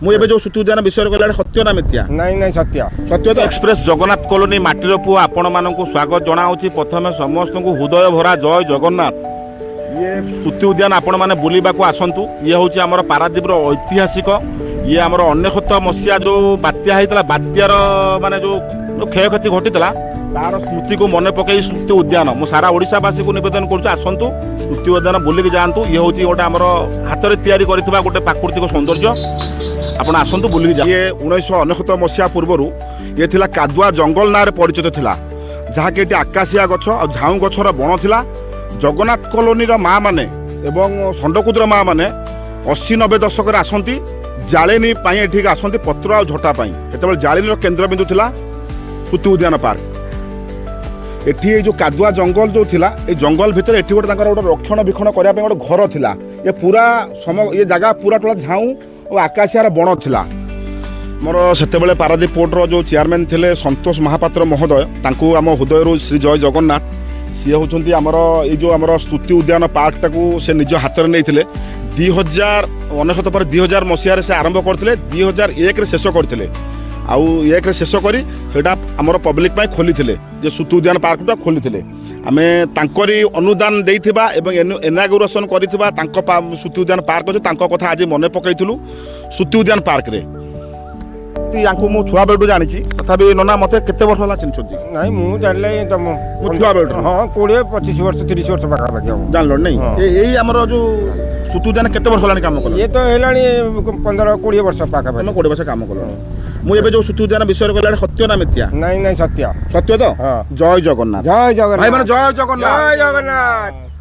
मुझे जो सुतु उद्यान विषय कहला सत्य ना मिथ्या नहीं सत्य सत्य तो एक्सप्रेस जगन्नाथ कॉलोनी माटीर पु आपण मानक स्वागत जनाऊँगी प्रथम समस्त को हृदय भरा जय जगन्नाथ ये सुतु उद्यान आपण मैंने बुलवा आसतु ये हूँ आम पारादीप ऐतिहासिक ये आमर अनेकत मसीहा जो बात्या होता बात्यार माने जो क्षय क्षति घटी तार स्मृति को मन पकई सुतु उद्यान मु सारा ओडिशावासी को निवेदन करुँ आसतु सुतु उद्यान बुलिक जातु ये हूँ गोटे आमर हाथ में तैयारी करथिबा गोटे प्राकृतिक सौंदर्य आपण आसतु बुलिक जा ये 1999 मसीहा पूर्व ये थिला कादुआ जंगल ना परिचित थिला जहाँकि आकाशिया गछ और झाऊ गछर बण थिला जगन्नाथ कॉलोनी माँ माने एवं षंडकुद्र माँ माने 80-90 दशक आसती जालेनी एठिक आसती पत्र आ झटा ये जालेनी केन्द्रबिंदु थिला सुतु उद्यान पार्क एठी जो कादुआ जंगल जो थिला ए जंगल भितर एठी गोटे गोटे रक्षण भिक्षण करने गोटे घर थिला ये पूरा ये जगह पूरा टोला झाऊ और आकाशियार बण थिला मोर सेतेबेले पारादीप पोर्टर जो चेयरमैन थिले संतोष महापात्र महोदय तांकू आम हृदय श्री जय जगन्नाथ सी होती आमर ये जो आमर सुतु उद्यान पार्क टाकू से निज हाथ में नहीं 2000 पर 2000 मसीह से आरंभ करते 2001 शेष करते आउ एक शेष करी आमर पब्लिक खोली जे सुतु उद्यान पार्क खोली आम तांकरी अनुदान देइथिबा एवं इनागुरेशन करिथिबा सुतु उद्यान पार्क अच्छे कथा आज मन पकईलु सुतु उद्यान पार्क रे मु छुआ बेलू जानी तथापि नना मत केते वर्ष होला चिन्हछथि नहीं मु जानले तुम छुआ बेलू हां 20-25 वर्ष 30 वर्ष पाखा पाखी जानलो नहीं एई हमर जो सुतु उद्यान केते वर्ष होला काम कलो ये तो हेलानी 15-20 वर्ष पाखा पाखी 20 वर्ष काम कलो मु एबे जो सुतु उद्यान विषय कहला सत्य ना मिथ्या नहीं सत्य सत्य तो जय जगन्नाथ जय जगन्नाथ भाई माने जय जगन्नाथ जय जगन्नाथ।